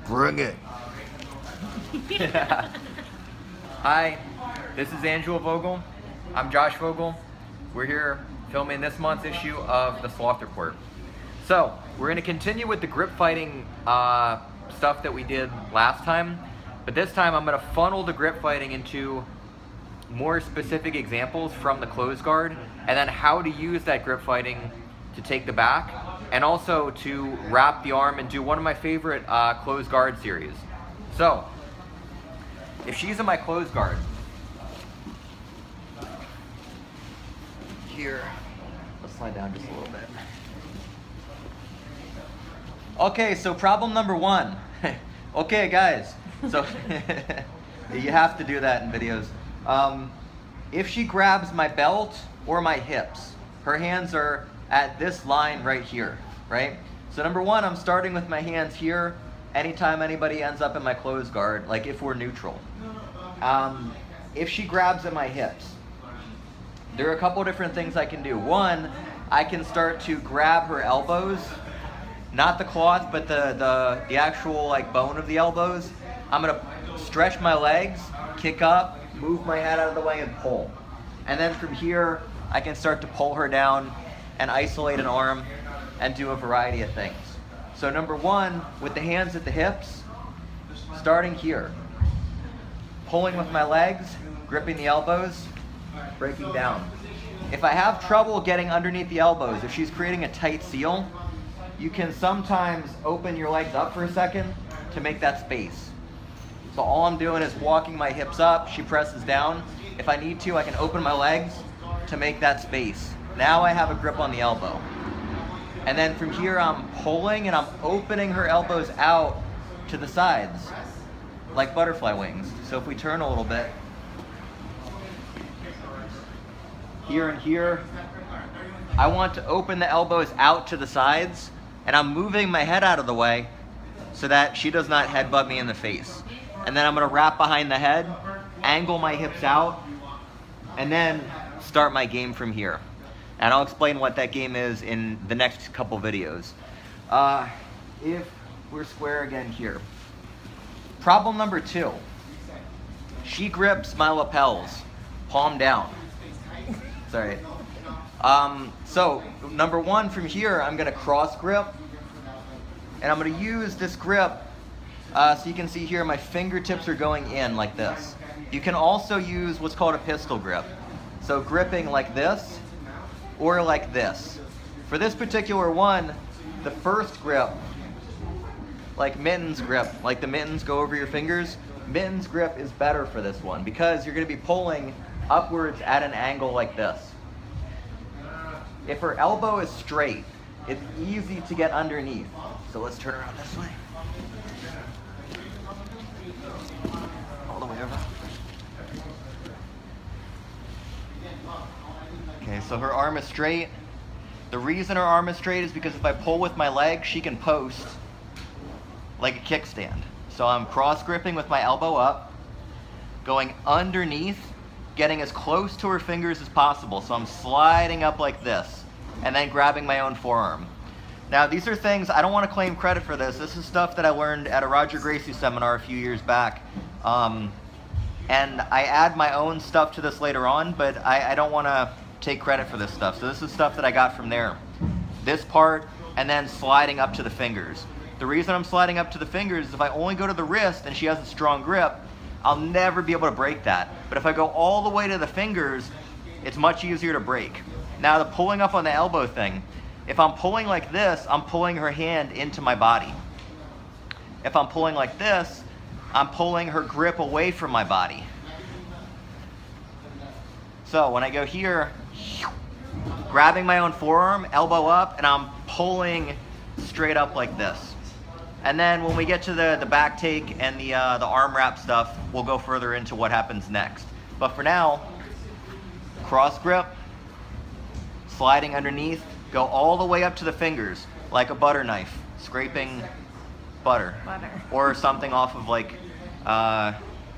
Bring it. Hi, this is Angela Vogel. I'm Josh Vogel. We're here filming this month's issue of the Sloth Report. So, we're going to continue with the grip fighting stuff that we did last time, but this time I'm going to funnel the grip fighting into more specific examples from the close guard, and then how to use that grip fighting to take the back, and also to wrap the arm and do one of my favorite close guard series. So, if she's in my close guard, here, let's slide down just a little bit. Okay, so problem number one. Okay, guys, so you have to do that in videos. If she grabs my belt or my hips, her hands are at this line right here, right? So number one, I'm starting with my hands here anytime anybody ends up in my close guard, like if we're neutral. If she grabs at my hips, there are a couple different things I can do. One, I can start to grab her elbows, not the cloth, but the actual like bone of the elbows. I'm gonna stretch my legs, kick up, move my head out of the way and pull. And then from here, I can start to pull her down and isolate an arm and do a variety of things. So number one, with the hands at the hips, starting here, pulling with my legs, gripping the elbows, breaking down. If I have trouble getting underneath the elbows, if she's creating a tight seal, you can sometimes open your legs up for a second to make that space. So all I'm doing is walking my hips up, she presses down. If I need to, I can open my legs to make that space. Now I have a grip on the elbow. And then from here I'm pulling and I'm opening her elbows out to the sides, like butterfly wings. So if we turn a little bit, here and here, I want to open the elbows out to the sides, and I'm moving my head out of the way so that she does not headbutt me in the face. And then I'm gonna wrap behind the head, angle my hips out, and then start my game from here. And I'll explain what that game is in the next couple videos. If we're square again here. Problem number two. She grips my lapels, palm down. Sorry. So number one, from here, I'm gonna cross grip, and I'm gonna use this grip so you can see here my fingertips are going in like this. You can also use what's called a pistol grip. So gripping like this or like this. For this particular one, the first grip, like mittens grip, like the mittens go over your fingers, mittens grip is better for this one because you're gonna be pulling upwards at an angle like this. If her elbow is straight, it's easy to get underneath. So let's turn around this way. All the way over. Okay, so her arm is straight. The reason her arm is straight is because if I pull with my leg, she can post like a kickstand. So I'm cross gripping with my elbow up, going underneath, getting as close to her fingers as possible. So I'm sliding up like this, and then grabbing my own forearm. Now these are things, I don't want to claim credit for this. This is stuff that I learned at a Roger Gracie seminar a few years back. And I add my own stuff to this later on, but I don't want to take credit for this stuff. So this is stuff that I got from there. This part, and then sliding up to the fingers. The reason I'm sliding up to the fingers is if I only go to the wrist and she has a strong grip, I'll never be able to break that. But if I go all the way to the fingers, it's much easier to break. Now the pulling up on the elbow thing, if I'm pulling like this, I'm pulling her hand into my body. If I'm pulling like this, I'm pulling her grip away from my body. So when I go here, grabbing my own forearm, elbow up, and I'm pulling straight up like this. And then when we get to the back take and the arm wrap stuff, we'll go further into what happens next. But for now, cross grip, sliding underneath, go all the way up to the fingers, like a butter knife, scraping butter. Or something off of like, I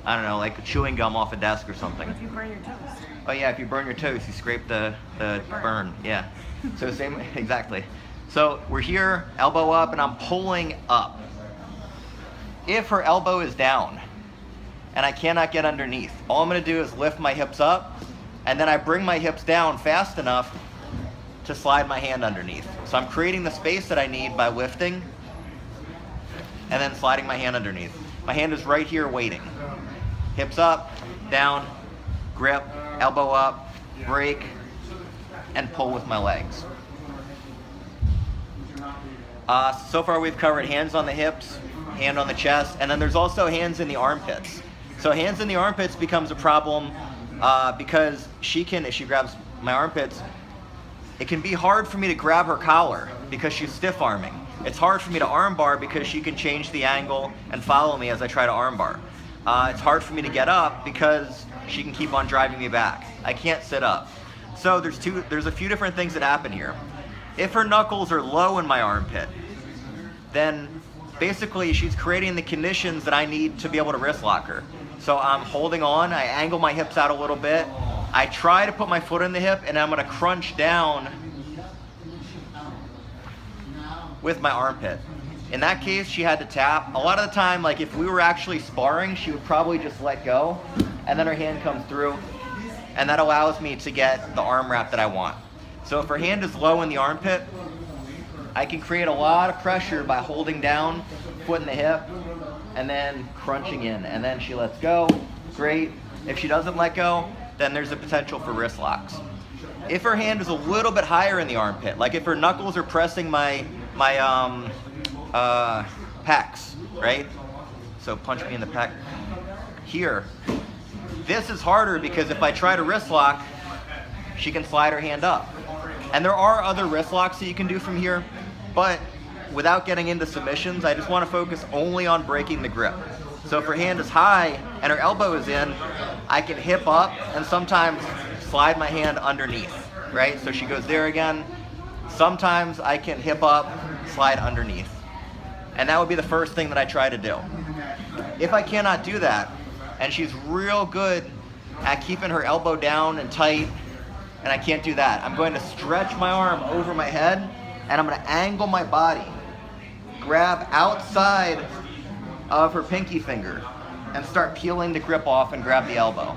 don't know, like chewing gum off a desk or something. If you burn your toast. Oh yeah, if you burn your toast, you scrape the burn. Yeah. So same, exactly. So we're here, elbow up, and I'm pulling up. if her elbow is down and I cannot get underneath, all I'm gonna do is lift my hips up, and then I bring my hips down fast enough to slide my hand underneath. So I'm creating the space that I need by lifting and then sliding my hand underneath. My hand is right here waiting. Hips up, down, grip, elbow up, break, and pull with my legs. So far we've covered hands on the hips, hand on the chest, and then there's also hands in the armpits. So hands in the armpits becomes a problem because if she grabs my armpits, it can be hard for me to grab her collar because she's stiff arming. It's hard for me to arm bar because she can change the angle and follow me as I try to arm bar. It's hard for me to get up because she can keep on driving me back. I can't sit up. So there's a few different things that happen here. If her knuckles are low in my armpit, then basically she's creating the conditions that I need to be able to wrist lock her. So I'm holding on, I angle my hips out a little bit, I try to put my foot in the hip, and I'm gonna crunch down with my armpit. In that case, she had to tap. A lot of the time, like if we were actually sparring, she would probably just let go, and then her hand comes through, and that allows me to get the arm wrap that I want. So if her hand is low in the armpit, I can create a lot of pressure by holding down, foot in the hip, and then crunching in, and then she lets go. Great. If she doesn't let go, then there's a potential for wrist locks. If her hand is a little bit higher in the armpit, like if her knuckles are pressing my pecs, right? So punch me in the pec here. This is harder because if I try to wrist lock, she can slide her hand up. And there are other wrist locks that you can do from here, but without getting into submissions, I just want to focus only on breaking the grip. So if her hand is high and her elbow is in, I can hip up and sometimes slide my hand underneath, right? So she goes there again. Sometimes I can hip up, slide underneath. And that would be the first thing that I try to do. If I cannot do that, and she's real good at keeping her elbow down and tight, and I can't do that, I'm going to stretch my arm over my head, and I'm going to angle my body, grab outside of her pinky finger, and start peeling the grip off and grab the elbow,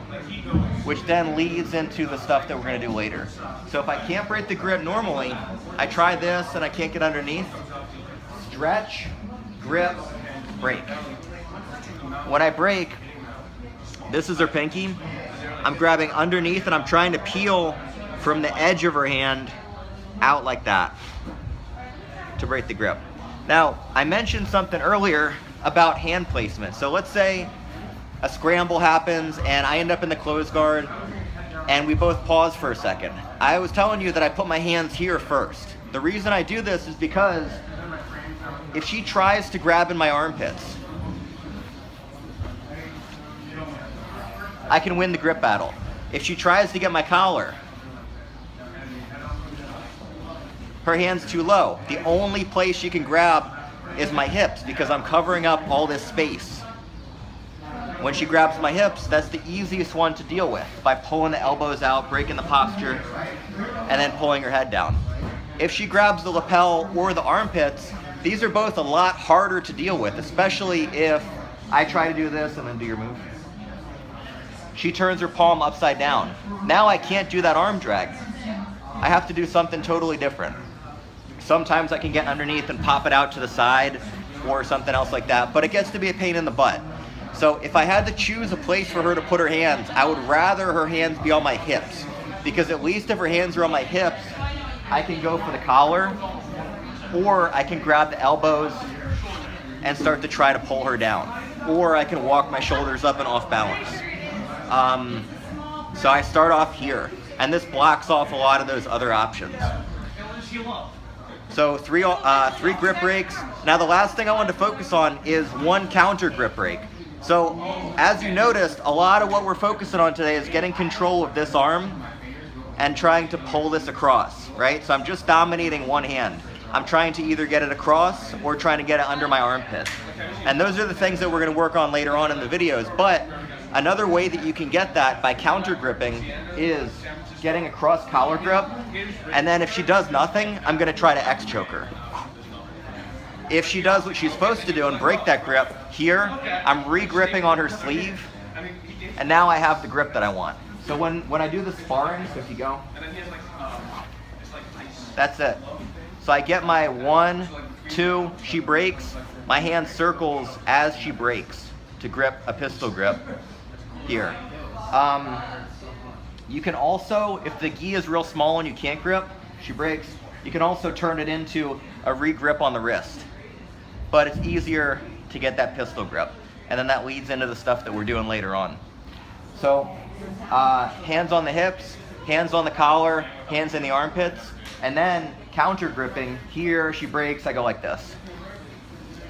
which then leads into the stuff that we're going to do later. So if I can't break the grip normally, I try this and I can't get underneath, stretch, grip, break. When I break, this is her pinky, I'm grabbing underneath and I'm trying to peel from the edge of her hand out like that to break the grip. Now, I mentioned something earlier about hand placement. So let's say a scramble happens and I end up in the close guard and we both pause for a second. I was telling you that I put my hands here first. The reason I do this is because if she tries to grab in my armpits, I can win the grip battle. If she tries to get my collar, her hand's too low. The only place she can grab is my hips because I'm covering up all this space. When she grabs my hips, that's the easiest one to deal with by pulling the elbows out, breaking the posture, and then pulling her head down. If she grabs the lapel or the armpits, these are both a lot harder to deal with, especially if I try to do this and then do your move. She turns her palm upside down. Now I can't do that arm drag. I have to do something totally different. Sometimes I can get underneath and pop it out to the side or something else like that, but it gets to be a pain in the butt. So if I had to choose a place for her to put her hands, I would rather her hands be on my hips, because at least if her hands are on my hips, I can go for the collar, or I can grab the elbows and start to try to pull her down, or I can walk my shoulders up and off balance. So I start off here, and this blocks off a lot of those other options. So three grip breaks. Now the last thing I wanted to focus on is one counter grip break. So as you noticed, a lot of what we're focusing on today is getting control of this arm and trying to pull this across, right? So I'm just dominating one hand. I'm trying to either get it across or trying to get it under my armpit. And those are the things that we're going to work on later on in the videos. But another way that you can get that by counter gripping is getting a cross collar grip, and then if she does nothing, I'm going to try to X choke her. if she does what she's supposed to do and break that grip, here, I'm re-gripping on her sleeve, and now I have the grip that I want. So when I do the sparring, so if you go, that's it. So I get my 1, 2, she breaks, my hand circles as she breaks to grip a pistol grip here. You can also, if the gi is real small and you can't grip, she breaks, you can also turn it into a re-grip on the wrist. But it's easier to get that pistol grip. And then that leads into the stuff that we're doing later on. So, hands on the hips, hands on the collar, hands in the armpits, and then counter gripping. Here, she breaks, I go like this.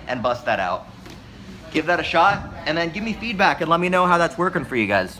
And bust that out. Give that a shot, and then give me feedback and let me know how that's working for you guys.